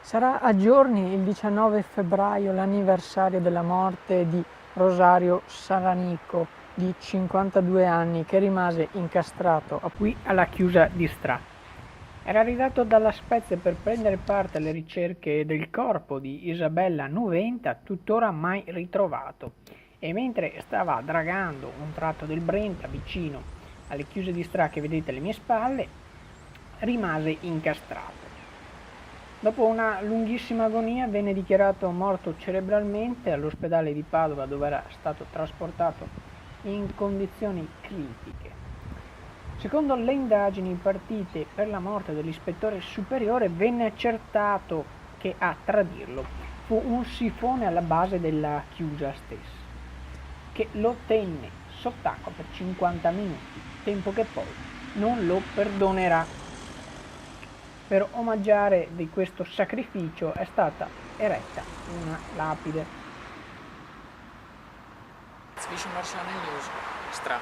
Sarà a giorni il 19 febbraio l'anniversario della morte di Rosario Saranico, di 52 anni, che rimase incastrato qui alla chiusa di Stra. Era arrivato dalla Spezia per prendere parte alle ricerche del corpo di Isabella Nuventa, tuttora mai ritrovato, e mentre stava dragando un tratto del Brenta vicino alle chiuse di Stra che vedete alle mie spalle, rimase incastrato. Dopo una lunghissima agonia venne dichiarato morto cerebralmente all'ospedale di Padova, dove era stato trasportato in condizioni critiche. Secondo le indagini partite per la morte dell'ispettore superiore, venne accertato che a tradirlo fu un sifone alla base della chiusa stessa, che lo tenne sott'acqua per 50 minuti, tempo che poi non lo perdonerà. Per omaggiare di questo sacrificio è stata eretta una lapide. Zwischen Marciano e News. Stra.